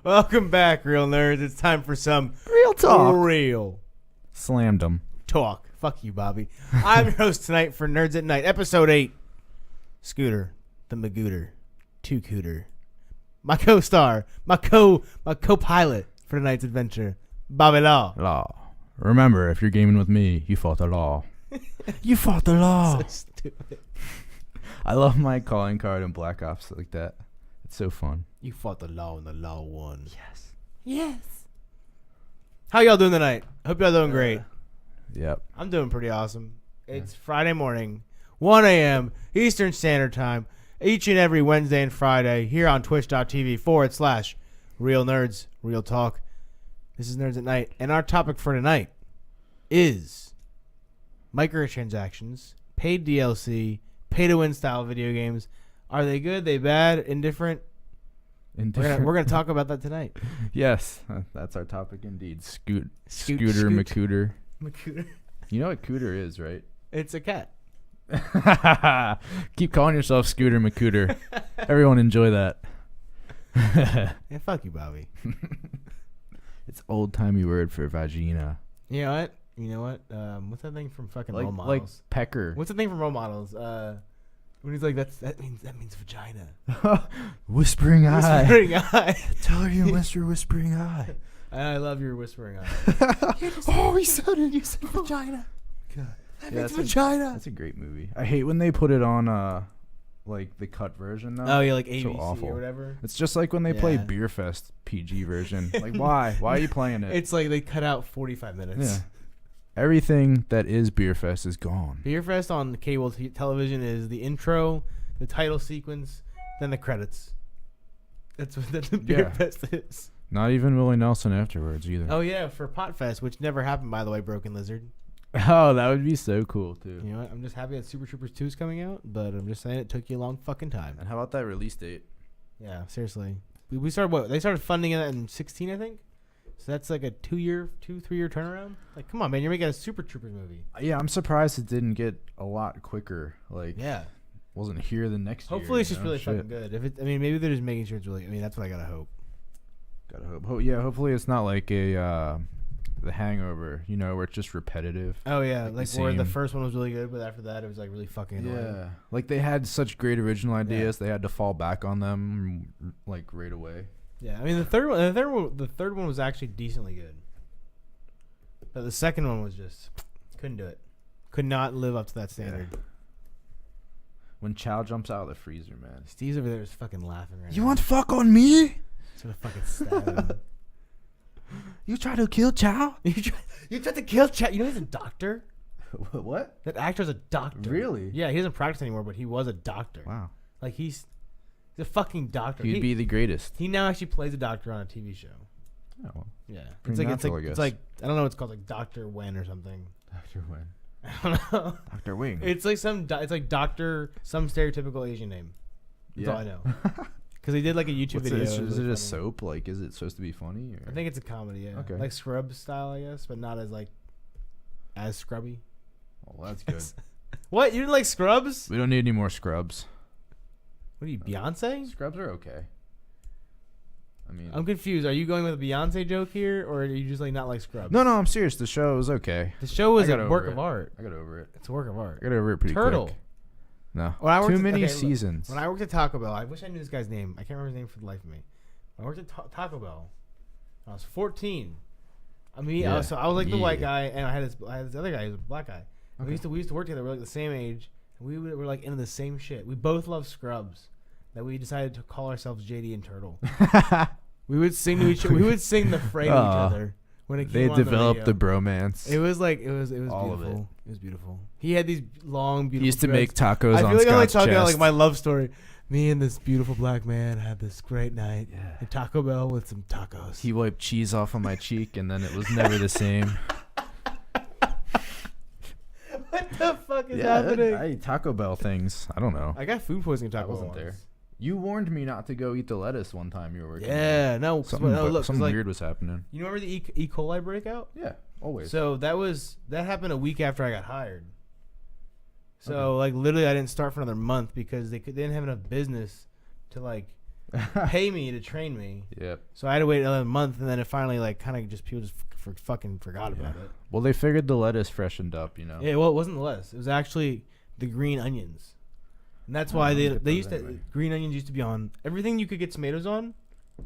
Welcome back, real nerds. It's time for some Real talk. real Slammed them. talk. Fuck you, Bobby. I'm your host tonight for Nerds at Night, episode 8. Scooter, the Magooter, Two-Cooter. My co-star, my co-pilot for tonight's adventure, Bobby Law. Law. Remember, if you're gaming with me, you fought the law. You fought the law. So stupid. I love my calling card in Black Ops like that. It's so fun. You fought the law and the law won. Yes. Yes. How y'all doing tonight? Hope y'all doing great. Yep. I'm doing pretty awesome. It's Friday morning, 1 a.m. Eastern Standard Time, each and every Wednesday and Friday here on twitch.tv/Real Nerds, Real Talk. This is Nerds at Night, and our topic for tonight is microtransactions, paid DLC, pay-to-win style video games. Are they good? They bad? Indifferent? We're gonna talk about that tonight. Yes, that's our topic indeed. Scooter Macooter. Macooter. You know what cooter is, right? It's a cat. Keep calling yourself Scooter Macooter. Everyone enjoy that. Yeah, fuck you, Bobby. It's old-timey word for vagina. You know what? What's that thing from fucking role models? Like pecker. What's the thing from role models? When he's like, that means vagina. Whispering eye. Whispering eye. Tell her you missed your whispering eye. I love your whispering eye. Oh, he said it. You said vagina. God. That means vagina. That's a great movie. I hate when they put it on like the cut version now. Oh yeah, like ABC so awful. or whatever. It's just like when they play Beer Fest PG version. Like why? Why are you playing it? It's like they cut out 45 minutes. Yeah. Everything that is Beer Fest is gone. Beer Fest on cable television is the intro, the title sequence, then the credits. That's what the Beer Fest is. Not even Willie Nelson afterwards either. Oh yeah, for Pot Fest, which never happened by the way, Broken Lizard. Oh, that would be so cool too. You know what? I'm just happy that Super Troopers 2 is coming out, but I'm just saying it took you a long fucking time. And how about that release date? Yeah, seriously. We started what? They started funding it in 2016, I think. So that's like a 3-year turnaround. Like, come on, man, you're making a Super Troopers movie. Yeah, I'm surprised it didn't get a lot quicker. Like, yeah, wasn't here the next year. Hopefully, it's just really fucking good. Maybe they're just making sure it's really. That's what I gotta hope. Gotta hope. Hopefully it's not like a The Hangover, where it's just repetitive. Oh yeah, like where the first one was really good, but after that it was like really fucking annoying. Yeah, like they had such great original ideas, they had to fall back on them like right away. Yeah, I mean the third one was actually decently good, but the second one was just couldn't do it. Could not live up to that standard. Yeah. When Chow jumps out of the freezer, man. Steve's over there is fucking laughing right now. You want fuck on me? Sort of fucking stab him. You try to kill Chow? You tried to kill Chow? You know he's a doctor? What? That actor's a doctor. Really? Yeah, he doesn't practice anymore, but he was a doctor. Wow. Like he's a fucking doctor. He'd be the greatest. He now actually plays a doctor on a TV show. Oh, well. Yeah. It's like I don't know what it's called, like Dr. Wen or something. Dr. Wen. I don't know. Dr. Wing. It's like some Doctor, some stereotypical Asian name. That's all I know. Because they did like a YouTube video. Is it a soap? Like, is it supposed to be funny? Or? I think it's a comedy, yeah. Okay. Like Scrubs style, I guess, but not as scrubby. Well, that's good. What? You didn't like Scrubs? We don't need any more Scrubs. What are you, Beyonce? Scrubs are okay. I mean, I'm confused. Are you going with a Beyonce joke here, or are you just not like Scrubs? No, I'm serious. The show was okay. The show was a work of art. I got over it. It's a work of art. I got over it pretty quick. No. Too many seasons. When I worked at Taco Bell, I wish I knew this guy's name. I can't remember his name for the life of me. When I worked at Taco Bell when I was 14. I was like the white guy, and I had this other guy who was a black guy. Okay. We used to work together. We were like the same age, and we were like into the same shit. We both loved Scrubs. That we decided to call ourselves JD and Turtle. We would sing to each other. We would sing the phrase to each other when it came on the radio. They developed the bromance. It was all beautiful. It was beautiful. He had these long, beautiful. He used to make tacos on Scott's chest. I feel like I'm talking about like my love story. Me and this beautiful black man had this great night at Taco Bell with some tacos. He wiped cheese off on my cheek, and then it was never the same. What the fuck is happening? I eat Taco Bell things. I don't know. I got food poisoning Taco Bell. I wasn't there. You warned me not to go eat the lettuce one time you were working. Yeah, no, Something, look, something like, weird was happening. You remember the E. coli breakout? Yeah, always. So that happened a week after I got hired. So like literally, I didn't start for another month because they didn't have enough business to like pay me to train me. Yep. So I had to wait another month, and then it finally like kind of just people just fucking forgot about it. Well, they figured the lettuce freshened up, you know. Yeah, well, it wasn't the lettuce. It was actually the green onions. And that's why they used to green onions used to be on everything you could get tomatoes on.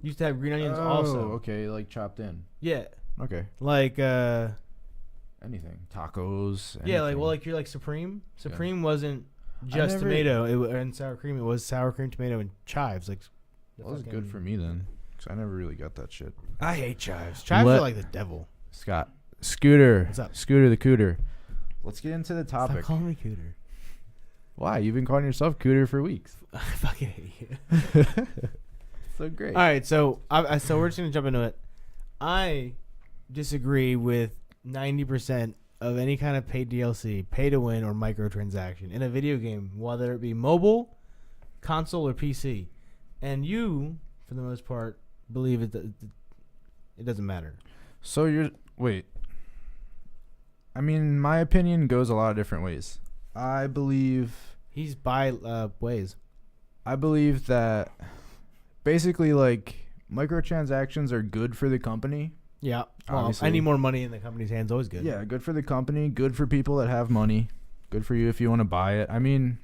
Used to have green onions also. Okay, like chopped in. Yeah. Okay. Like anything, tacos. Anything. Yeah, like you're like Supreme. Supreme wasn't just tomato and sour cream. It was sour cream, tomato, and chives. Like that was good for me then, because I never really got that shit. I hate chives. Chives are like the devil. Scooter. What's up? Scooter the Cooter. Let's get into the topic. Stop calling me Cooter. Why? You've been calling yourself Cooter for weeks. I fucking hate you. So great. All right, so so we're just gonna jump into it. I disagree with 90% of any kind of paid DLC, pay to win, or microtransaction in a video game, whether it be mobile, console, or PC. And you, for the most part, believe it doesn't matter. So wait. I mean, my opinion goes a lot of different ways. I believe he's by ways. I believe that basically, like, microtransactions are good for the company. Yeah. Well, any more money in the company's hands always good. Yeah, good for the company, good for people that have money, good for you if you want to buy it. I mean,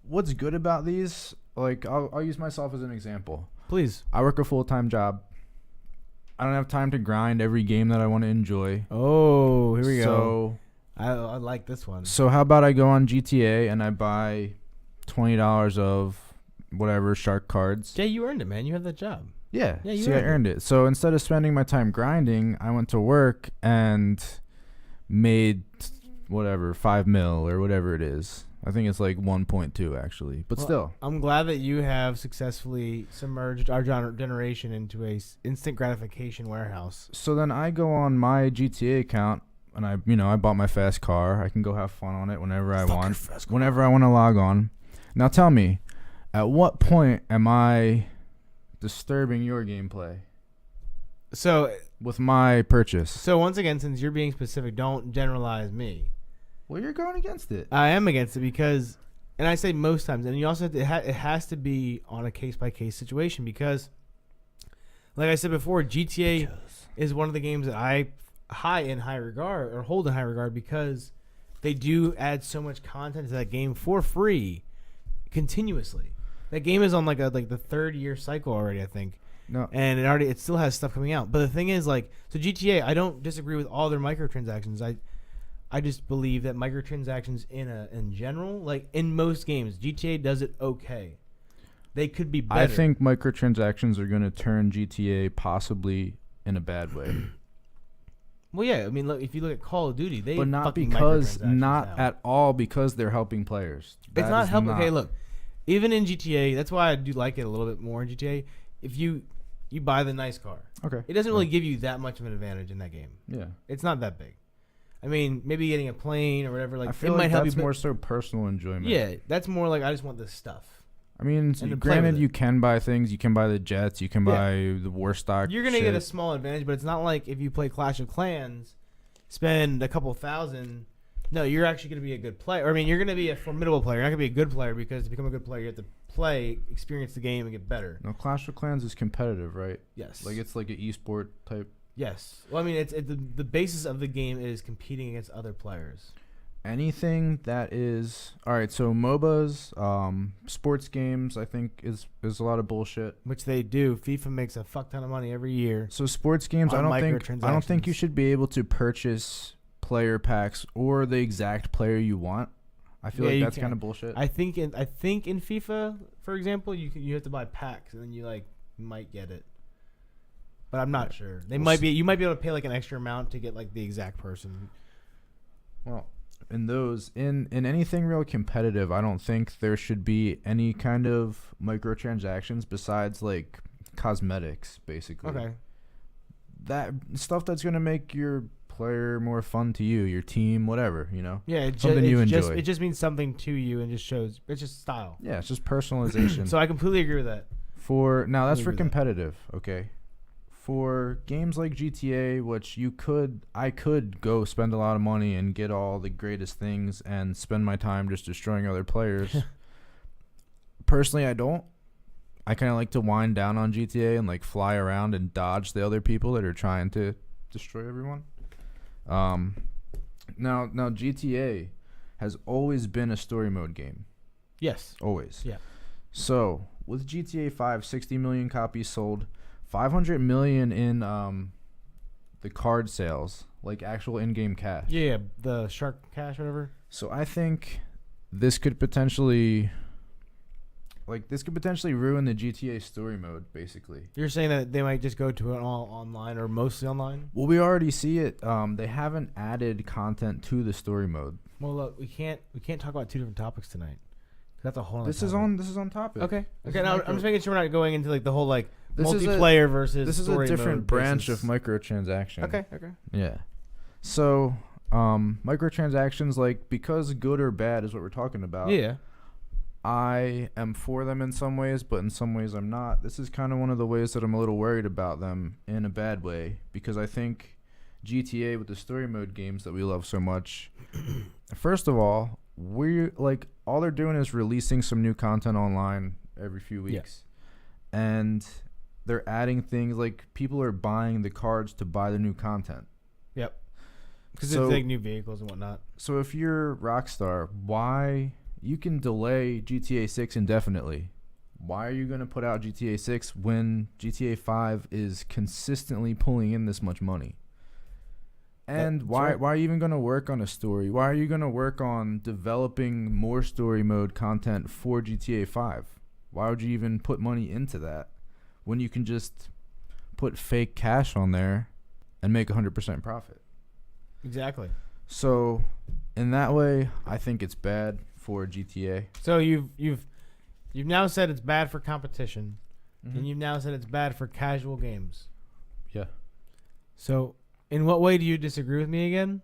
what's good about these? Like, I'll use myself as an example. Please. I work a full-time job. I don't have time to grind every game that I want to enjoy. Oh, here we go. So I like this one. So how about I go on GTA and I buy $20 of whatever shark cards? Yeah, you earned it, man. You have that job. Yeah. You See, I earned it. So instead of spending my time grinding, I went to work and made whatever, 5 mil or whatever it is. I think it's like 1.2 actually, but still. I'm glad that you have successfully submerged our generation into a instant gratification warehouse. So then I go on my GTA account and I bought my fast car. I can go have fun on it whenever I want. Whenever I want to log on. Now tell me, at what point am I disturbing your gameplay? So with my purchase. So once again, since you're being specific, don't generalize me. Well, you're going against it. I am against it because, and I say most times, and you also have to, it has to be on a case-by-case situation because, like I said before, GTA is one of the games that I hold in high regard because they do add so much content to that game for free continuously. That game is on like the third year cycle already, I think. No. And it still has stuff coming out. But the thing is, like, so GTA, I don't disagree with all their microtransactions. I just believe that microtransactions in general, like in most games, GTA does it okay. They could be better. I think microtransactions are going to turn GTA possibly in a bad way. Well, yeah. I mean, look, if you look at Call of Duty, they but not at all because they're helping players. It's not helping. Okay, look, even in GTA, that's why I do like it a little bit more in GTA. If you buy the nice car, okay, it doesn't really give you that much of an advantage in that game. Yeah, it's not that big. I mean, maybe getting a plane or whatever. Like, I feel it like might help that's you, more so personal enjoyment. Yeah, that's more like I just want this stuff. I mean, granted, you can buy things. You can buy the jets. You can buy the war stock. You're gonna get a small advantage, but it's not like if you play Clash of Clans, spend a couple thousand. No, you're actually gonna be a good player. I mean, you're gonna be a formidable player. You're not gonna be a good player because to become a good player, you have to play, experience the game, and get better. No, Clash of Clans is competitive, right? Yes. Like it's like an esport type. Yes. Well, I mean, the basis of the game is competing against other players. Anything that is all right. So MOBAs, sports games, I think is a lot of bullshit. Which they do. FIFA makes a fuck ton of money every year. So sports games, I don't think you should be able to purchase player packs or the exact player you want. I feel like that's kind of bullshit. I think in FIFA, for example, you have to buy packs and then you might get it. But I'm not sure. You might be able to pay like an extra amount to get like the exact person. Well, in anything real competitive, I don't think there should be any kind of microtransactions besides like cosmetics, basically. Okay. That stuff that's gonna make your player more fun to you, your team, whatever, you know? Yeah, something you enjoy. It just means something to you and just shows. It's just style. Yeah, it's just personalization. So I completely agree with that. Now that's for competitive, okay? For games like GTA, which I could go spend a lot of money and get all the greatest things and spend my time just destroying other players. Personally, I don't. I kind of like to wind down on GTA and like fly around and dodge the other people that are trying to destroy everyone. Now GTA has always been a story mode game. Yes. Always. Yeah. So with GTA 5, 60 million copies sold, 500 million in the card sales, like actual in-game cash. Yeah, the shark cash, whatever. So I think this could potentially ruin the GTA story mode, basically. You're saying that they might just go to an all online or mostly online? Well, we already see it. They haven't added content to the story mode. Well, look, we can't talk about two different topics tonight. That's a whole other This is on topic. Okay. Now I'm just making sure we're not going into like the whole like multiplayer versus this is story a different mode branch basis. of microtransaction. Okay. Yeah. So, microtransactions, like, because good or bad is what we're talking about. Yeah. I am for them in some ways, but in some ways I'm not. This is kind of one of the ways that I'm a little worried about them in a bad way, because I think GTA with the story mode games that we love so much, first of all, all they're doing is releasing some new content online every few weeks. Yeah. And they're adding things like people are buying the cards to buy the new content. Yep. Because it's like new vehicles and whatnot. So if you're Rockstar, why you can delay GTA 6 indefinitely? Why are you going to put out GTA 6 when GTA 5 is consistently pulling in this much money? And why are you even going to work on a story? Why are you going to work on developing more story mode content for GTA 5? Why would you even put money into that when you can just put fake cash on there and make 100% profit? Exactly. So, in that way, I think it's bad for GTA. So you've now said it's bad for competition, and you've now said it's bad for casual games. Yeah. So, in what way do you disagree with me again?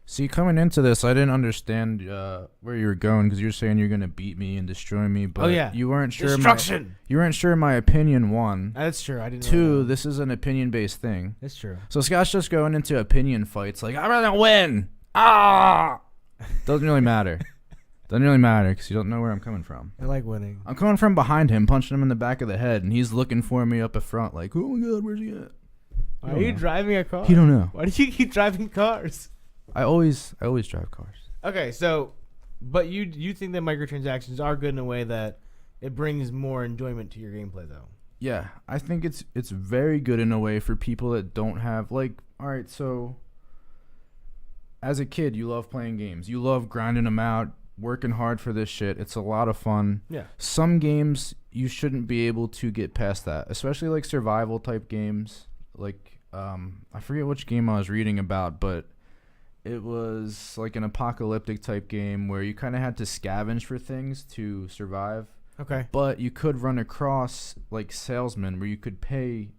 See, coming into this, I didn't understand where you were going, because you're saying you're gonna beat me and destroy me, but you weren't sure. Destruction. You weren't sure my opinion. One. That's true. I didn't. Two. This is an opinion-based thing. That's true. So Scott's just going into opinion fights, like I'm gonna win. Doesn't really matter. Doesn't really matter because you don't know where I'm coming from. I like winning. I'm coming from behind him, punching him in the back of the head, and he's looking for me up at front, like, oh my god, where's he at? Why are you driving a car? You don't know. Why do you keep driving cars? I always drive cars. Okay, so, but you think that microtransactions are good in a way that it brings more enjoyment to your gameplay, though? Yeah, I think it's very good in a way for people that don't have, like, all right, so as a kid, you love playing games. You love grinding them out, working hard for this shit. It's a lot of fun. Yeah. Some games, you shouldn't be able to get past that, especially like survival type games. Like, I forget which game I was reading about, but it was like an apocalyptic type game where you kind of had to scavenge for things to survive. Okay. But you could run across like salesmen where you could pay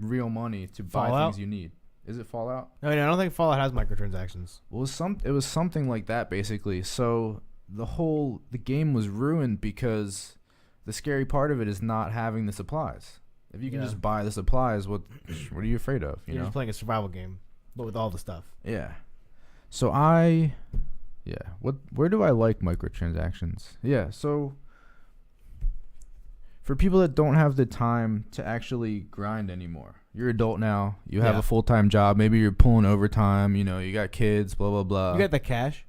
real money to buy things you need. Is it Fallout? No, I don't think Fallout has microtransactions. Well, it was something like that basically. So the game was ruined because the scary part of it is not having the supplies. If you can just buy the supplies, what are you afraid of? You're just playing a survival game, but with all the stuff. Yeah. So where do I like microtransactions? Yeah, so for people that don't have the time to actually grind anymore, you're adult now, you have a full-time job, maybe you're pulling overtime, you got kids, blah blah blah. You got the cash?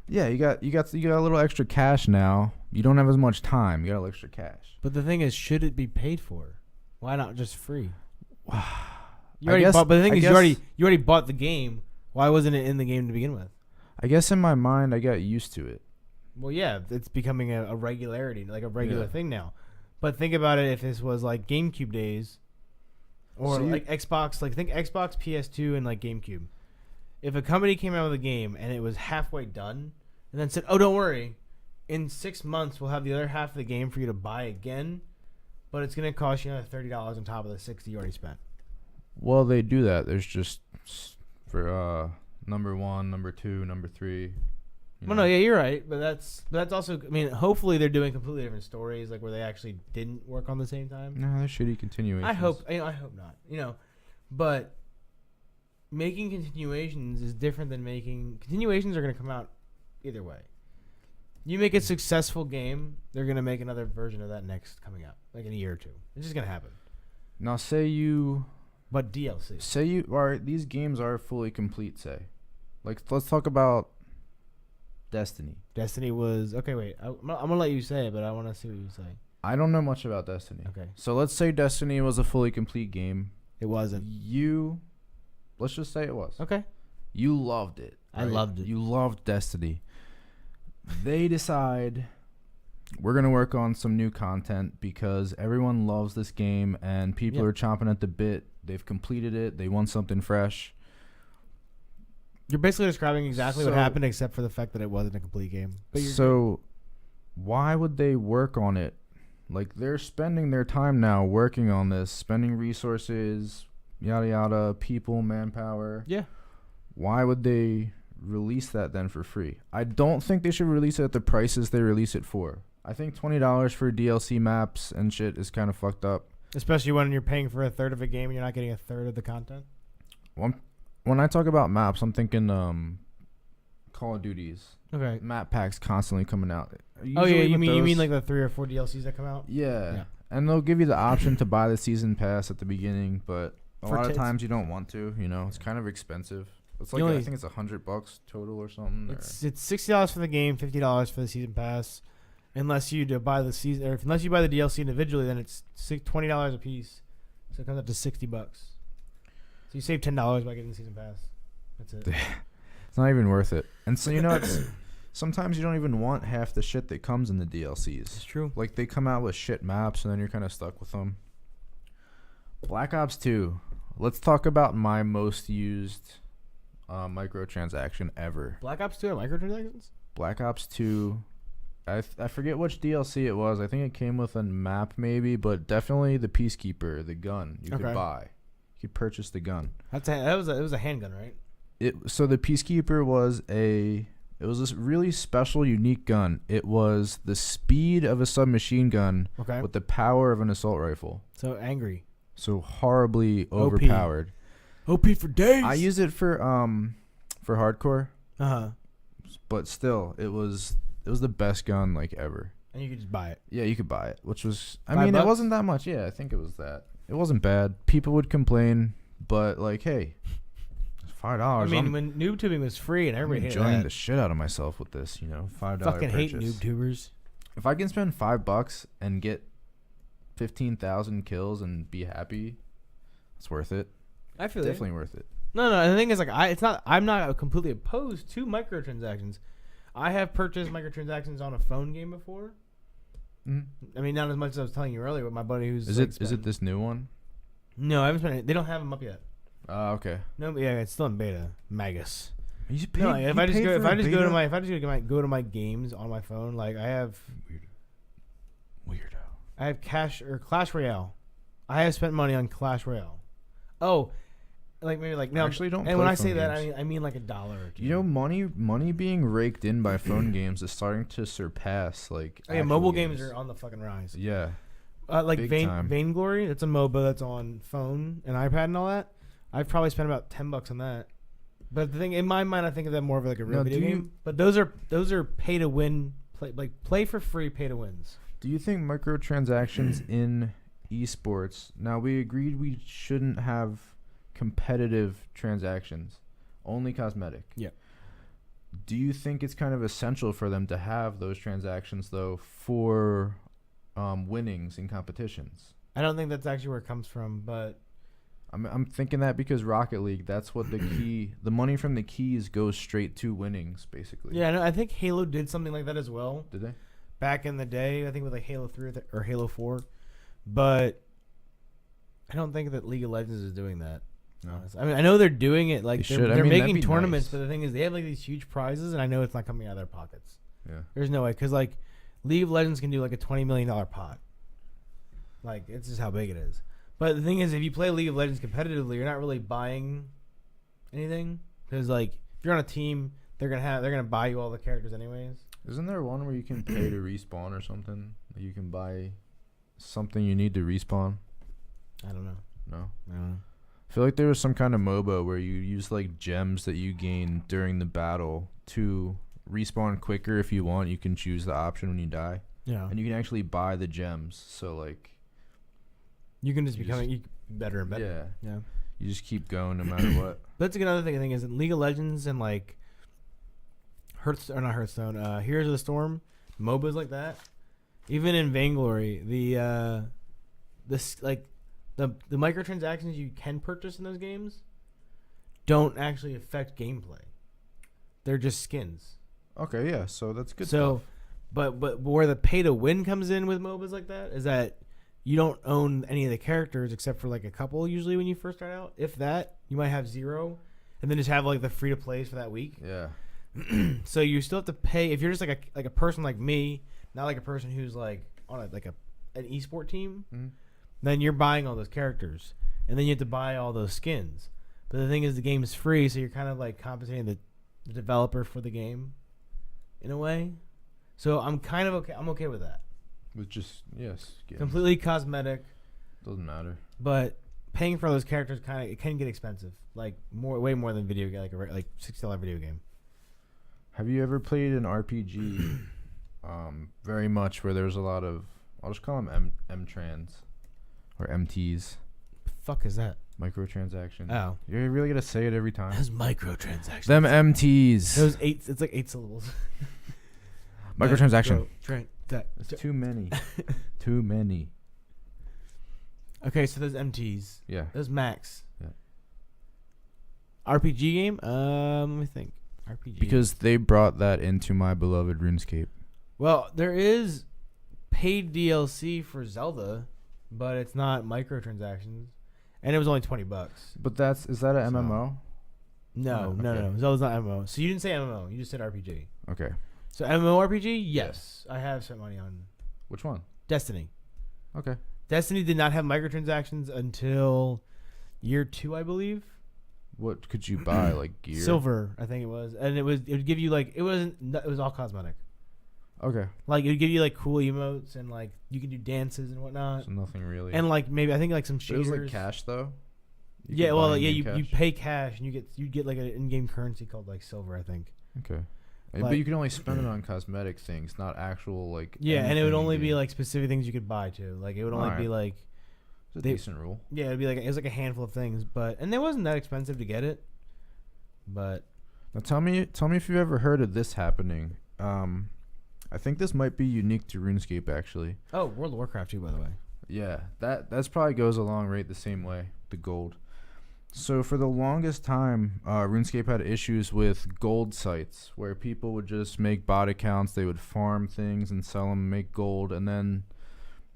Yeah, you got a little extra cash now. You don't have as much time. You got a little extra cash. But the thing is, should it be paid for? Why not just free? But the thing is, you already bought the game. Why wasn't it in the game to begin with? I guess in my mind, I got used to it. Well, yeah, it's becoming a regularity, like a regular thing now. But think about it if this was like GameCube days, or like Xbox, like think Xbox, PS2, and like GameCube. If a company came out with a game and it was halfway done, and then said, "Oh, don't worry, in 6 months we'll have the other half of the game for you to buy again, but it's going to cost you another $30 on top of the $60 you already spent." Well, they do that. There's just for number 1, number 2, number 3. Well, no, yeah, you're right, but that's also. I mean, hopefully they're doing completely different stories, like where they actually didn't work on the same time. No, they're shitty continuations. I hope not. But making continuations is different than continuations are going to come out either way. You make a successful game, they're going to make another version of that next coming out, like in a year or 2. It's just going to happen. Now, but DLC. Say you are these games are fully complete. Say, like let's talk about Destiny. Destiny was okay. Wait, I'm gonna let you say it, but I want to see what you say. I don't know much about Destiny. Okay. So let's say Destiny was a fully complete game. It wasn't. Let's just say it was. Okay. You loved it. Right? I loved it. You loved Destiny. They decide we're going to work on some new content because everyone loves this game and people are chomping at the bit. They've completed it. They want something fresh. You're basically describing exactly what happened except for the fact that it wasn't a complete game. But why would they work on it? Like, they're spending their time now working on this, spending resources, yada yada, people, manpower. Yeah. Why would they release that then for free? I don't think they should release it at the prices they release it for. I think $20 for DLC maps and shit is kind of fucked up. Especially when you're paying for a third of a game and you're not getting a third of the content. When I talk about maps, I'm thinking Call of Duties. Okay. Map packs constantly coming out. Oh yeah, you mean like the 3 or 4 DLCs that come out? Yeah. And they'll give you the option to buy the season pass at the beginning, but a lot of times you don't want to. It's kind of expensive. It's like I think it's $100 total or something. It's $60 for the game, $50 for the season pass. Unless you buy the season, or unless you buy the DLC individually, then it's $20 a piece. So it comes up to $60. So you save $10 by getting the season pass. That's it. It's not even worth it. And so it's sometimes you don't even want half the shit that comes in the DLCs. It's true. Like they come out with shit maps, and then you're kind of stuck with them. Black Ops 2. Let's talk about my most used microtransaction ever. Black Ops 2 are microtransactions? Black Ops 2. I forget which DLC it was. I think it came with a map maybe, but definitely the Peacekeeper, the gun you could buy. You could purchase the gun. It was a handgun, right? So the Peacekeeper was this really special, unique gun. It was the speed of a submachine gun with the power of an assault rifle. So angry. So horribly overpowered. OP for days. I use it for hardcore. But still, it was the best gun like ever. And you could just buy it. Yeah, you could buy it, which was $5? It wasn't that much. Yeah, I think it was that. It wasn't bad. People would complain, but like, hey, it's $5. I mean, when noob tubing was free and everybody hated enjoying that. the shit out of myself with this, $5 fucking purchase. hate noob tubers. If I can spend $5 and get 15,000 kills and be happy, it's worth it. I feel definitely worth it. No. The thing is, like, I'm not completely opposed to microtransactions. I have purchased microtransactions on a phone game before. Mm-hmm. I mean, not as much as I was telling you earlier with my buddy who's. Is it this new one? No, I haven't spent it. They don't have them up yet. Okay. No, yeah, it's still in beta. Magus. If I just go to my games on my phone, like I have. Weirdo. I have Clash Royale. I have spent money on Clash Royale. Oh. Like maybe like no. Actually, don't. And when I say games. that, I mean like $1 or $2. Money being raked in by phone games is starting to surpass like. Oh, yeah, mobile games are on the fucking rise. Yeah. Like Vainglory, that's a MOBA that's on phone and iPad and all that. I've probably spent about $10 on that. But the thing in my mind, I think of that more of like a real video game. But those are pay to win, play for free, pay to wins. Do you think microtransactions in esports? Now we agreed we shouldn't have competitive transactions, only cosmetic. Yeah. Do you think it's kind of essential for them to have those transactions though for winnings in competitions? I don't think that's actually where it comes from, but I'm thinking that because Rocket League, that's what the money from the keys goes straight to winnings, basically. Yeah, no, I think Halo did something like that as well. Did they? Back in the day, I think with like Halo 3 or Halo 4, but I don't think that League of Legends is doing that. No. I mean, I know they're doing it. Like they're making tournaments, nice. But the thing is, they have like these huge prizes, and I know it's not coming out of their pockets. Yeah. There's no way, because like League of Legends can do like a $20 million pot. Like it's just how big it is. But the thing is, if you play League of Legends competitively, you're not really buying anything because like if you're on a team, they're gonna buy you all the characters anyways. Isn't there one where you can pay to respawn or something? You can buy something you need to respawn. I don't know. No. I don't know. I feel like there was some kind of MOBA where you use like gems that you gain during the battle to respawn quicker if you want. You can choose the option when you die. Yeah. And you can actually buy the gems. So like you can just become better and better. Yeah. Yeah. You just keep going no matter what. That's another thing I think is in League of Legends and like Hearthstone, Heroes of the Storm, MOBAs like that. Even in Vainglory, the microtransactions you can purchase in those games don't actually affect gameplay. They're just skins. Okay, yeah, so that's good. So, stuff. but where the pay to win comes in with MOBAs like that is that you don't own any of the characters except for like a couple usually when you first start out. If that, you might have 0, and then just have like the free to plays for that week. Yeah. So you still have to pay if you're just like a person like me, not like a person who's like on an esport team. Mm-hmm. Then you're buying all those characters, and then you have to buy all those skins. But the thing is, the game is free, so you're kind of like compensating the developer for the game, in a way. So I'm kind of okay. I'm okay with that. With just skins. Completely cosmetic. Doesn't matter. But paying for those characters it can get expensive, like way more than video game, like $60 video game. Have you ever played an RPG? Very much where there's a lot of I'll just call them M-trans. Or MTs. Fuck is that? Microtransactions. Oh. You're really going to say it every time? Those microtransactions. Them MTs. It's like 8 syllables. Microtransaction. It's too many. Too many. Okay, so those MTs. Yeah. Those Max. Yeah. RPG game? Let me think. RPG. Because they brought that into my beloved RuneScape. Well, there is paid DLC for Zelda, but it's not microtransactions, and it was only $20. But is that an MMO? No. Zelda's not MMO. So you didn't say MMO. You just said RPG. Okay. So MMORPG, yes, I have spent money on. Which one? Destiny. Okay. Destiny did not have microtransactions until year 2, I believe. What could you buy, like gear? Silver, I think it was, and it would give you like it was all cosmetic. Okay. Like it would give you like cool emotes and like you can do dances and whatnot. So nothing really. And like maybe I think like some shaders. It was like cash though. You pay cash and you get like an in-game currency called like silver, I think. Okay. But you can only spend it on cosmetic things, not actual like. Yeah, and it would only be like specific things you could buy too. Like it would only be like. It's a decent rule. Yeah, it was like a handful of things, and it wasn't that expensive to get it. But now tell me if you've ever heard of this happening. I think this might be unique to RuneScape actually. Oh, World of Warcraft too, by the way. Yeah, that's probably goes along right the same way. The gold. So for the longest time, RuneScape had issues with gold sites where people would just make bot accounts. They would farm things and sell them, make gold, and then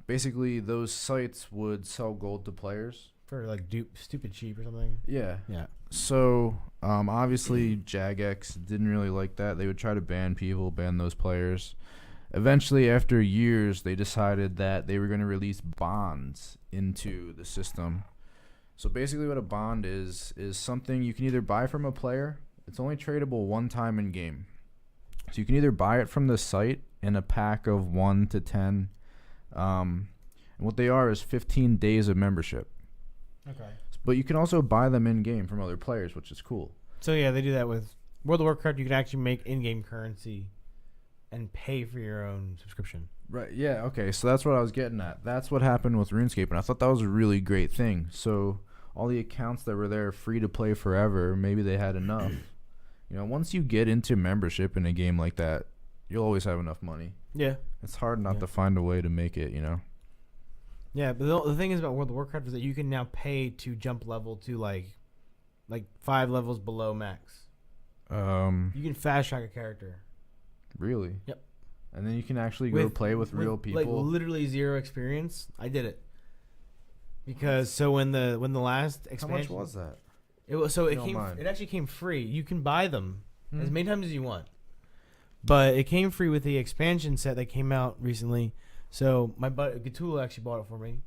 basically those sites would sell gold to players for like stupid cheap or something. Yeah. Yeah. So obviously Jagex didn't really like that. They would try to ban those players. Eventually, after years, they decided that they were going to release bonds into the system. So basically what a bond is something you can either buy from a player. It's only tradable one time in game. So you can either buy it from the site in a pack of 1 to 10. And what they are is 15 days of membership. Okay. But you can also buy them in game from other players, which is cool. So yeah, they do that with World of Warcraft. You can actually make in-game currency and pay for your own subscription. Right. Yeah. Okay. So that's what I was getting at. That's what happened with RuneScape, and I thought that was a really great thing. So all the accounts that were there free to play forever, maybe they had enough. Once you get into membership in a game like that, you'll always have enough money. Yeah. It's hard not to find a way to make it, Yeah, but the thing is about World of Warcraft is that you can now pay to jump level to like 5 levels below max. You can fast track a character. Really? Yep. And then you can actually go play with real people. Like literally 0 experience. I did it. Because when the last expansion. How much was that? It actually came free. You can buy them as many times as you want. But it came free with the expansion set that came out recently. So my buddy Gatula actually bought it for me.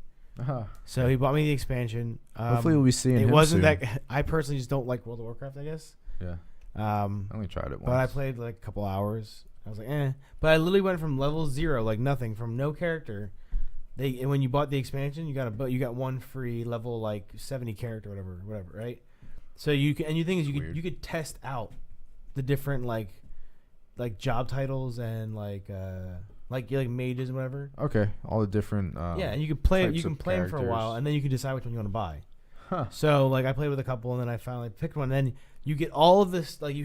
So he bought me the expansion. Hopefully we'll be seeing him It wasn't soon. that. I personally just don't like World of Warcraft, I guess. Yeah. I only tried it once. But I played like a couple hours. I was like, eh. But I literally went from level 0, like nothing, from no character. And when you bought the expansion, you got one free level like 70 character, whatever, right? So you can, and the thing is, you could test out the different like job titles and like mages and whatever. Okay, all the different. Yeah, and you can play them for a while, and then you can decide which one you want to buy. Huh. So like I played with a couple, and then I finally picked one. And then you get all of this, like you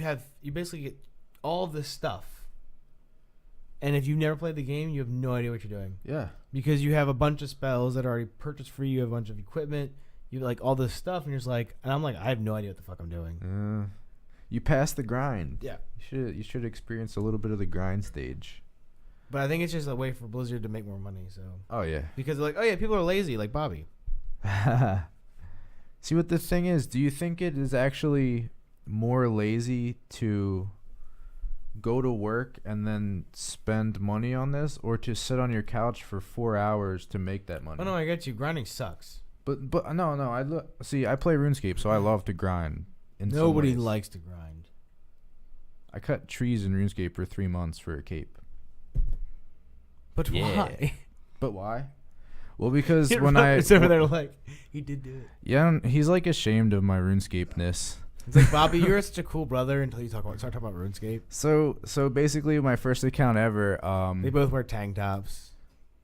basically get all of this stuff. And if you've never played the game, you have no idea what you're doing. Yeah. Because you have a bunch of spells that are already purchased for you, you have a bunch of equipment, you have like all this stuff, and you're just like, and I'm like, I have no idea what the fuck I'm doing. You passed the grind. Yeah. You should experience a little bit of the grind stage. But I think it's just a way for Blizzard to make more money. So. Oh yeah. Because they're like, oh yeah, people are lazy, like Bobby. See what the thing is? Do you think it is actually more lazy to go to work and then spend money on this, or to sit on your couch for 4 hours to make that money? Oh no, I get you. Grinding sucks. But no. I play RuneScape, so I love to grind. Nobody likes to grind. I cut trees in RuneScape for 3 months for a cape. But why? But why? Well, because it's over there like he did do it. Yeah, he's like ashamed of my RuneScape-ness. It's like, Bobby, you're such a cool brother until you start talking about RuneScape. So basically, my first account ever. They both wear tank tops.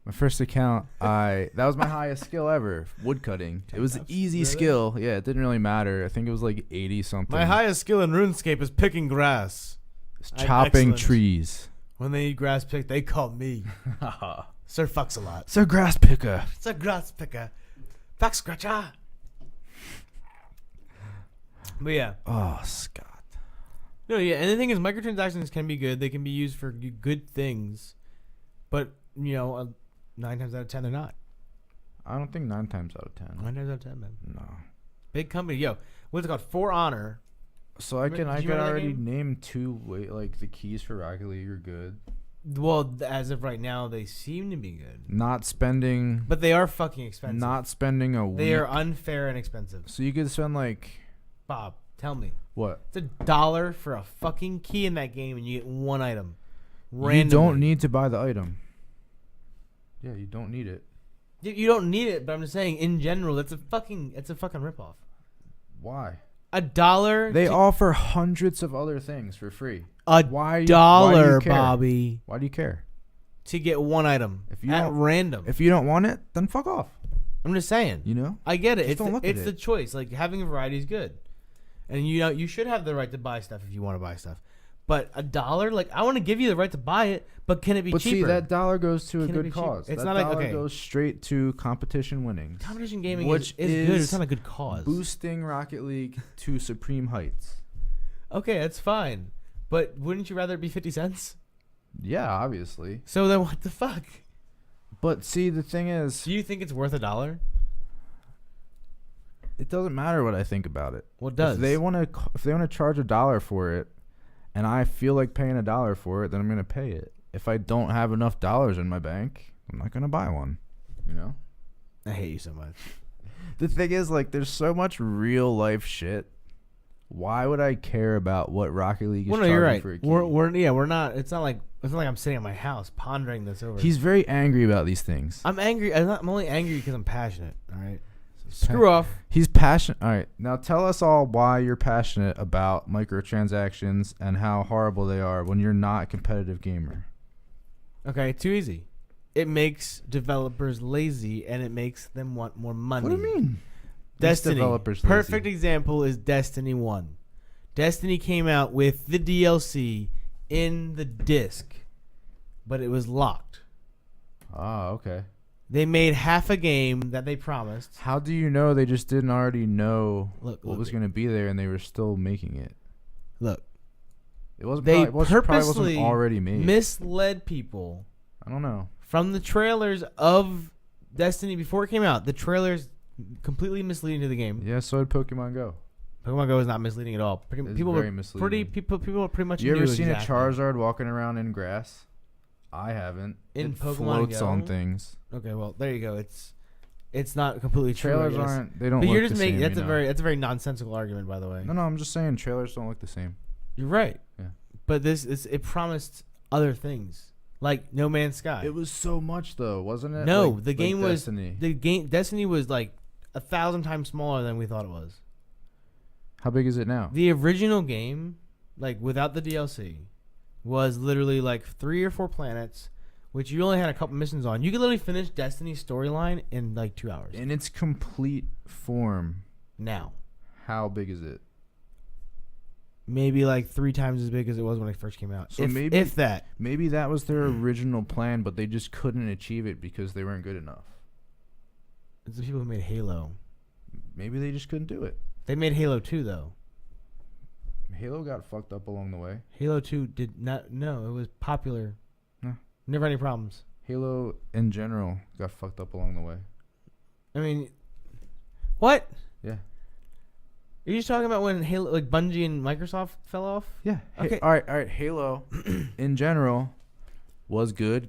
My first account, that was my highest skill ever, woodcutting. It was an easy skill. Yeah, it didn't really matter. I think it was like 80 something. My highest skill in RuneScape is picking grass. It's chopping trees. When they eat grass pick, they call me Sir Fucks a lot. Sir Grass Picker. Sir Grass Picker. Fuck Scratcher. But yeah. Oh, Scott. No, yeah, and the thing is, microtransactions can be good. They can be used for good things. But, 9 times out of 10, they're not. I don't think 9 times out of 10. 9 times out of 10, man. No. Big company. Yo, what's it called? For Honor. So I can already name 2, the keys for Rocket League are good. Well, as of right now, they seem to be good. Not spending. But they are fucking expensive. Not spending a week. They are unfair and expensive. So you could spend Bob, tell me. What? It's $1 for a fucking key in that game, and you get one item. Randomly. You don't need to buy the item. Yeah, you don't need it. You don't need it, but I'm just saying, in general, it's a fucking ripoff. Why? $1. They offer hundreds of other things for free. Why do you care? Bobby. Why do you care? To get one item at random. If you don't want it, then fuck off. I'm just saying. I get it. It's the choice. Like, having a variety is good. And you should have the right to buy stuff if you want to buy stuff. But $1, I want to give you the right to buy it, but can it be cheaper? But see, that $1 goes to a good cause. It's that not $1 goes straight to competition winnings. Competition gaming is good. It's not a good cause. Boosting Rocket League to supreme heights. Okay, that's fine. But wouldn't you rather it be 50 cents? Yeah, obviously. So then what the fuck? But see, the thing is... Do you think it's worth $1? It doesn't matter what I think about it. Well, it does. If they want to charge $1 for it, and I feel like paying $1 for it, then I'm going to pay it. If I don't have enough dollars in my bank, I'm not going to buy one. I hate you so much. The thing is, there's so much real life shit. Why would I care about what Rocket League is charging you're right. for a key? We're not. It's not like I'm sitting at my house pondering this over. He's very angry about these things. I'm angry. I'm only angry because I'm passionate. All right. Screw off. He's passionate. All right. Now tell us all why you're passionate about microtransactions and how horrible they are when you're not a competitive gamer. Okay, too easy. It makes developers lazy and it makes them want more money. What do you mean? Destiny. Perfect example is Destiny 1. Destiny came out with the DLC in the disc, but it was locked. Oh, okay. They made half a game that they promised. How do you know they just didn't already know what was going to be there and they were still making it? Look. They purposely wasn't already made. Misled people. I don't know. From the trailers of Destiny before it came out. The trailers completely misleading to the game. Yeah, so did Pokemon Go. Pokemon Go is not misleading at all. People very misleading. People pretty much. You ever seen a Charizard walking around in grass? I haven't. In it Pokemon floats Go? on things. Okay, well there you go. It's it's not completely true. Trailers aren't. They don't. But look you're just the making same, that's a very nonsensical argument, by the way. No, I'm just saying trailers don't look the same. You're right. Yeah. But it promised other things, like No Man's Sky. It was so much though, wasn't it? No, like, the game was Destiny. Destiny was like 1,000 times smaller than we thought it was. How big is it now? The original game, like without the DLC, was literally like 3 or 4 planets, which you only had a couple missions on. You could literally finish Destiny's storyline in like 2 hours. In its complete form. Now, How big is it? maybe like 3 times as big as it was when it first came out. So if that. Maybe that was their original plan, but they just couldn't achieve it because they weren't good enough. It's the people who made Halo. Maybe they just couldn't do it. They made Halo 2 though. Halo got fucked up along the way. Halo 2 did not. No, it was popular. No. Never had any problems. Halo in general got fucked up along the way. I mean, what? Yeah. Are you just talking about when Halo, like Bungie and Microsoft fell off? Yeah. Okay. All right. Halo in general was good.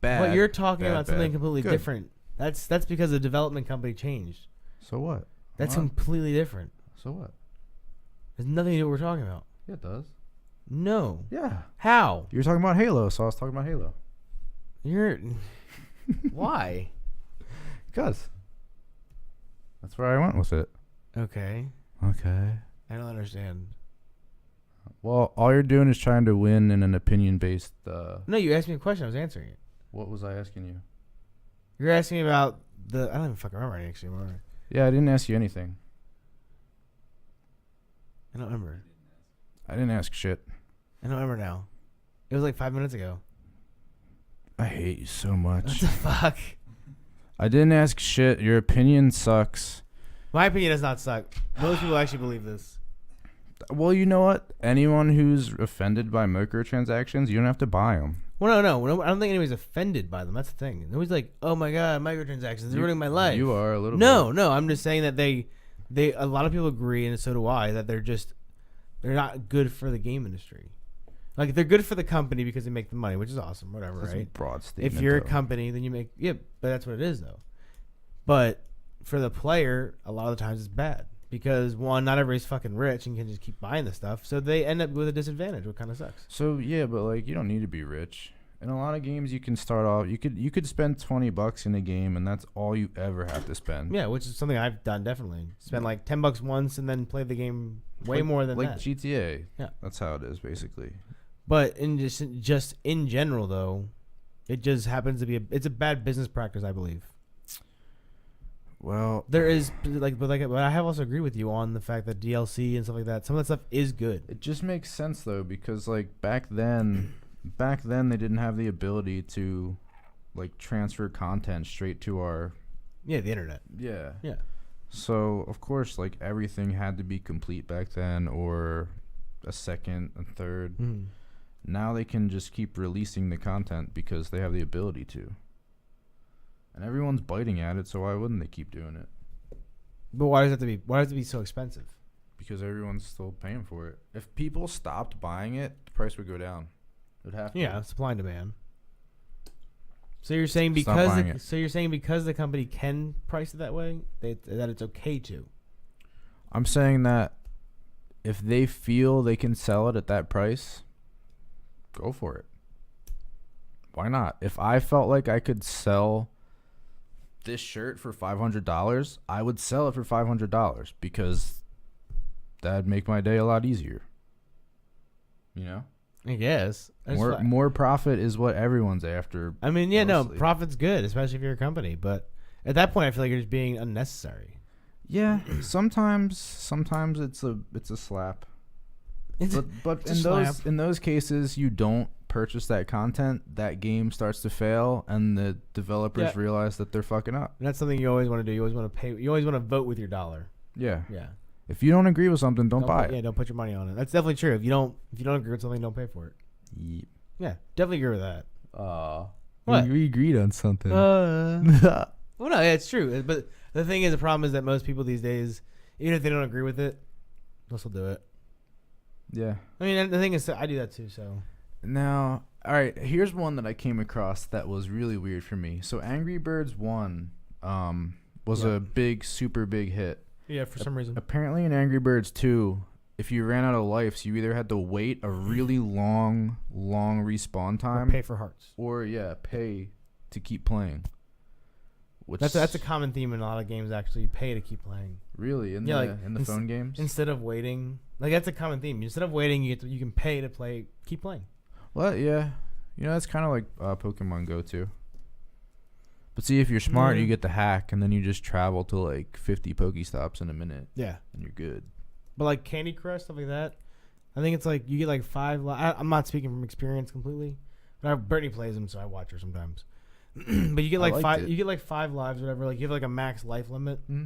Bad. But you're talking bad, about something bad. completely Good. different. That's because the development company changed. So what? That's What? completely different. So what? There's nothing to do with what we're talking about. Yeah, it does. No. Yeah. How? You're talking about Halo, so I was talking about Halo. You're. Why? Because that's where I went with it. Okay. Okay. I don't understand. Well, all you're doing is trying to win in an opinion-based. No, you asked me a question. I was answering it. What was I asking you? You're asking me about the. I don't even fucking remember actually anymore. Yeah, I didn't ask you anything. I don't remember. I didn't ask shit. I don't remember now. It was like 5 minutes ago. I hate you so What much. the fuck? I didn't ask shit. Your opinion sucks. My opinion does not suck. Most people actually believe this. Well, you know what? Anyone who's offended by microtransactions, you don't have to buy them. Well, no. I don't think anybody's offended by them. That's the thing. Nobody's like, oh my god, microtransactions, they're ruining my life. You are a little No, bit. no. I'm just saying that they, a lot of people agree, and so do I, that they're not good for the game industry. Like they're good for the company because they make the money, which is awesome. Whatever, That's right? a broad statement. If you're though. a company, then you make but that's what it is though. But for the player, a lot of the times it's bad because one, not everybody's fucking rich and can just keep buying the stuff, so they end up with a disadvantage, which kind of sucks. So yeah, but like you don't need to be rich. In a lot of games, you can start off. You could spend $20 in a game, and that's all you ever have to spend. Yeah, which is something I've done definitely. Spend like $10 once and then play the game way more than like that. GTA. Yeah, That's how it is basically. but in just in general though, it just happens to be it's a bad business practice, I believe. Well, There is but I have also agreed with you on the fact that DLC and stuff like that. Some of that stuff is good. it just makes sense though because like back then they didn't have the ability to like transfer content straight to our Yeah, the internet. yeah. So of course like everything had to be complete back then or a second, a third. Mm. Now they can just keep releasing the content because they have the ability to. And everyone's biting at it, so why wouldn't they keep doing it? But why does it have to be so expensive? Because everyone's still paying for it. If people stopped buying it, the price would go down. It would have to. Yeah, supply and demand. So you're saying Stop buying because the company can price it that way, that it's okay to. I'm saying that if they feel they can sell it at that price, go for it. Why not? If I felt like I could sell this shirt for $500, I would sell it for $500 because that'd make my day a lot easier. You know? I guess. More profit is what everyone's after. I mean, yeah, mostly. no, profit's good, especially if you're a company. But at that point, I feel like you're just being unnecessary. Yeah, sometimes it's a slap. But in those cases, you don't purchase that content. That game starts to fail, and the developers realize that they're fucking up. And that's something you always want to do. You always want to pay. You always want to vote with your dollar. Yeah. Yeah. If you don't agree with something, don't buy it. Yeah, don't put your money on it. That's definitely true. If you don't agree with something, don't pay for it. Yep. Yeah, definitely agree with that. What? We agreed on something. Well, no, yeah, it's true. But the thing is, the problem is that most people these days, even if they don't agree with it, they'll still do it. Yeah. I mean, the thing is, I do that too. So now, all right. Here's one that I came across that was really weird for me. So, Angry Birds 1 was a super big hit. Yeah, for some reason. Apparently in Angry Birds 2, if you ran out of lives, you either had to wait a really long respawn time. Or pay for hearts. Or, pay to keep playing. Which That's a common theme in a lot of games, actually. You pay to keep playing. Really? In the phone games? Instead of waiting. Like, that's a common theme. Instead of waiting, you can pay to keep playing. Well, yeah. That's kind of like Pokemon Go, too. But see, if you're smart, you get the hack, and then you just travel to, like, 50 Pokestops in a minute. Yeah. And you're good. But, like, Candy Crush, stuff like that, I think it's, like, you get, like, 5 I'm not speaking from experience completely. But Brittany plays them, so I watch her sometimes. But you get, like, 5 you get, like, 5 lives, whatever. Like, you have, like, a max life limit. Mm-hmm.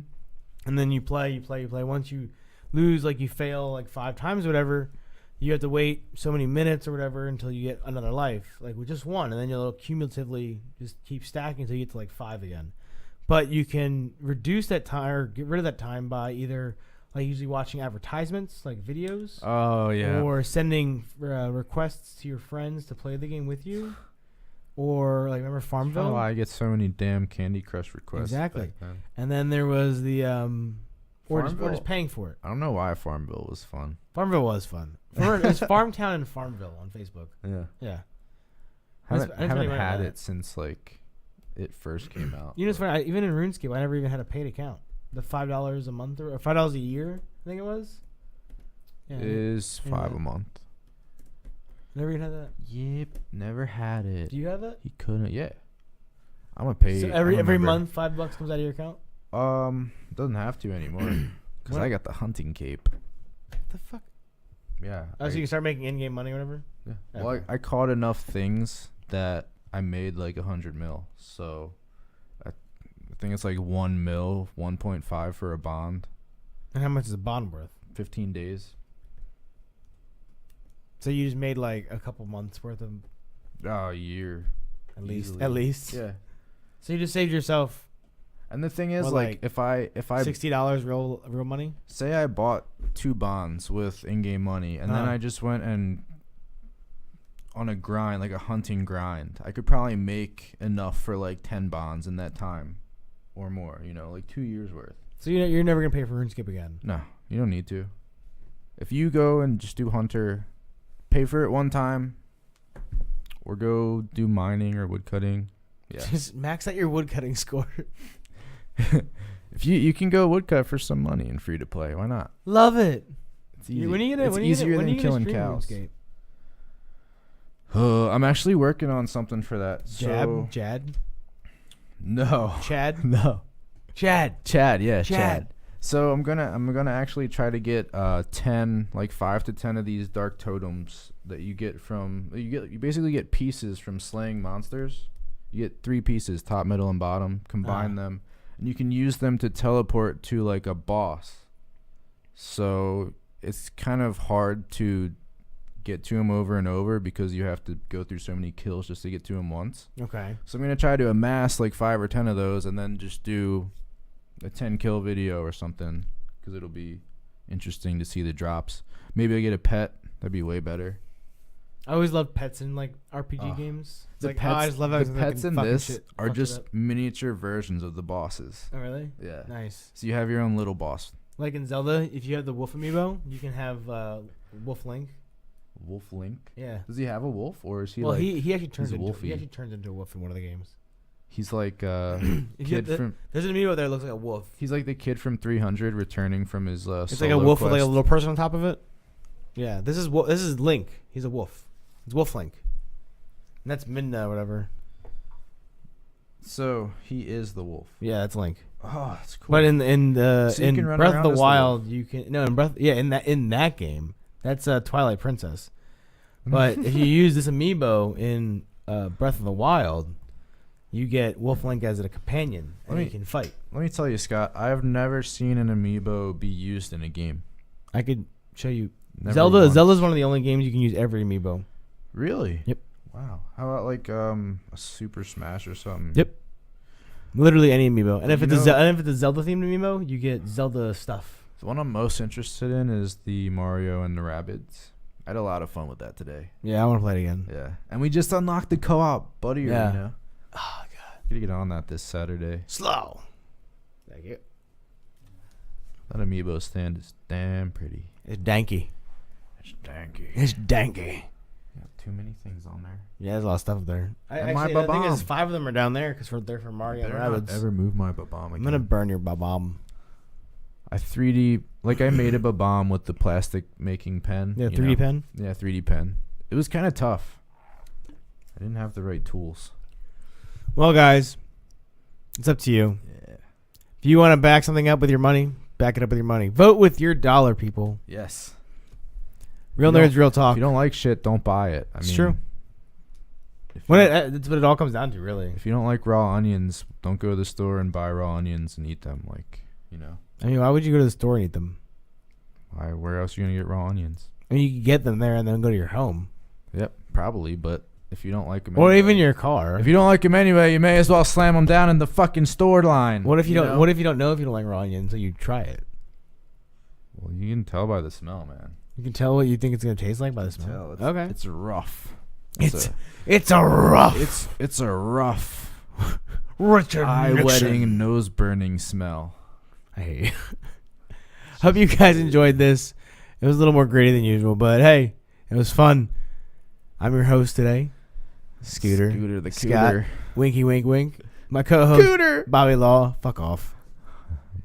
And then you play. Once you lose, like, you fail, like, 5 times or whatever, you have to wait so many minutes or whatever until you get another life, like with just one, and then you'll cumulatively just keep stacking until you get to like 5 again. But you can reduce that time or get rid of that time by either like usually watching advertisements, like videos. Oh yeah. Or sending requests to your friends to play the game with you. Or like remember Farmville? Oh, I get so many damn Candy Crush requests. Exactly. And then there was the or just paying for it. I don't know why Farmville was fun. Farmville was fun. It's Farmtown and Farmville on Facebook. Yeah. I haven't had it since like it first came out. It's funny. Even in RuneScape, I never even had a paid account. The $5 a month or $5 a year, I think it was. Yeah, it is $5 a month. Never even had that. Yep, never had it. Do you have that? You couldn't. Yeah. I'm a pay. So every month, $5 comes out of your account. Doesn't have to anymore because I got the hunting cape. What the fuck? Yeah. Oh, so you can start making in-game money or whatever? Yeah. Okay. Well, I caught enough things that I made like 100 mil. So I think it's like 1 mil, 1.5 for a bond. And how much is a bond worth? 15 days. So you just made like a couple months worth of... a year. At least? Yeah. So you just saved yourself... And the thing is, like if I $60 real money. Say I bought 2 bonds with in-game money, and then I just went and on a grind, like a hunting grind, I could probably make enough for like 10 bonds in that time, or more. Like 2 years worth. So you're never gonna pay for RuneScape again? No, you don't need to. If you go and just do hunter, pay for it one time, or go do mining or woodcutting. Yeah. Just max out your woodcutting score. If you can go woodcut for some money and free to play, why not? Love it. It's easy. It's easier than killing cows. I'm actually working on something for that. Chad? No. Chad? No. Chad. Yeah, Chad. So I'm gonna actually try to get 10, like 5 to 10 of these dark totems that you get from you basically get pieces from slaying monsters. You get 3 pieces, top, middle, and bottom. Combine them. And you can use them to teleport to like a boss. So it's kind of hard to get to him over and over because you have to go through so many kills just to get to him once. Okay. So I'm going to try to amass like 5 or 10 of those and then just do a 10 kill video or something because it'll be interesting to see the drops. Maybe I get a pet. That'd be way better. I always love pets in like RPG games. The pets in this are just miniature versions of the bosses. Oh really? Yeah. Nice. So you have your own little boss. Like in Zelda, if you have the wolf amiibo, you can have Wolf Link. Wolf Link? Yeah. Does he have a wolf or is he he actually turns into a wolf in one of the games. He's like there's an amiibo there that looks like a wolf. He's like the kid from 300 returning from his it's like a wolf with like a little person on top of it. Yeah, this is Link. He's a wolf. It's Wolf Link. And that's Midna or whatever. So he is the wolf. Yeah, that's Link. Oh, that's cool. But in Breath of the Wild, you can in that game, that's Twilight Princess. But if you use this amiibo in Breath of the Wild, you get Wolf Link as a companion, and you can fight. Let me tell you, Scott, I have never seen an amiibo be used in a game. I could show you. Zelda's one of the only games you can use every amiibo. Really? Yep. Wow. How about like a Super Smash or something? Yep. Literally any amiibo, and if it's a Zelda themed amiibo, you get Zelda stuff. The one I'm most interested in is the Mario and the Rabbids. I had a lot of fun with that today. Yeah, I want to play it again. Yeah, and we just unlocked the co-op buddy. Yeah. Oh god, gotta get on that this Saturday. Slow. Thank you. That amiibo stand is damn pretty. It's danky. It's danky. It's danky. Yeah, too many things on there. Yeah, there's a lot of stuff up there. And I think there's 5 of them are down there because they're from Mario and Rabbids. Ever move my Babam again. I'm gonna burn your Babam. I 3D I made a Babam with the plastic making pen. Yeah, 3D pen. Yeah, 3D pen. It was kind of tough. I didn't have the right tools. Well, guys, it's up to you. Yeah. If you want to back something up with your money, back it up with your money. Vote with your dollar, people. Yes. Real nerds, real talk. If you don't like shit, don't buy it. It's true. That's what it all comes down to, really. If you don't like raw onions, don't go to the store and buy raw onions and eat them. I mean, why would you go to the store and eat them? Where else are you going to get raw onions? I mean, you can get them there and then go to your home. Yep, probably, but if you don't like them or even your car. If you don't like them anyway, you may as well slam them down in the fucking store line. What if you don't? What if you don't know if you don't like raw onions until you try it? Well, you can tell by the smell, man. You can tell what you think it's gonna taste like by the smell. Okay, it's rough. It's a rough. It's a rough, Richard eye-wetting, nose-burning smell. I hate you. Hope you guys enjoyed this. It was a little more gritty than usual, but hey, it was fun. I'm your host today, Scooter the Scott. Cooter. Winky wink wink. My co-host Cooter. Bobby Law. Fuck off.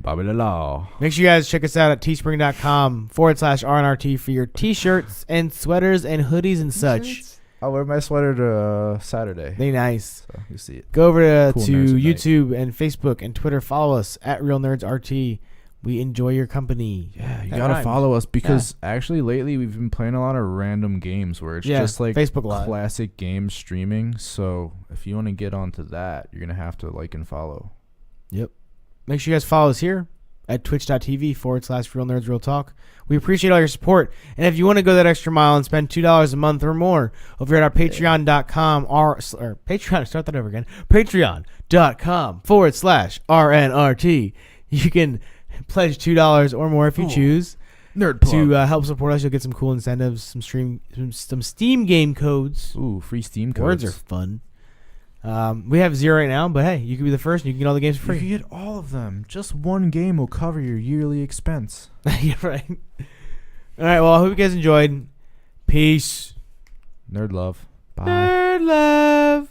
Bobby the Law. Make sure you guys check us out at teespring.com/RNRT for your t-shirts and sweaters and hoodies and such. I'll wear my sweater to Saturday. They nice. So you see it. Go over Cool to Nerds at YouTube and Facebook and Twitter. Follow us at Real Nerds RT. We enjoy your company. Yeah, you That gotta rhymes. follow us because actually lately we've been playing a lot of random games where it's just like Facebook Live. classic game streaming. So if you want to get onto that, you're gonna have to like and follow. Yep. Make sure you guys follow us here at twitch.tv/Real Nerds Real Talk. We appreciate all your support. And if you want to go that extra mile and spend $2 a month or more over at our patreon.com or Patreon, start that over again. Patreon.com/RNRT. You can pledge $2 or more if you choose Nerd to help support us. You'll get some cool incentives, some Steam game codes. Ooh, free Steam codes. Words are fun. We have 0 right now, but hey, you can be the first and you can get all the games for free. You can get all of them. Just one game will cover your yearly expense. Yeah, right. All right, well, I hope you guys enjoyed. Peace. Nerd love. Bye. Nerd love.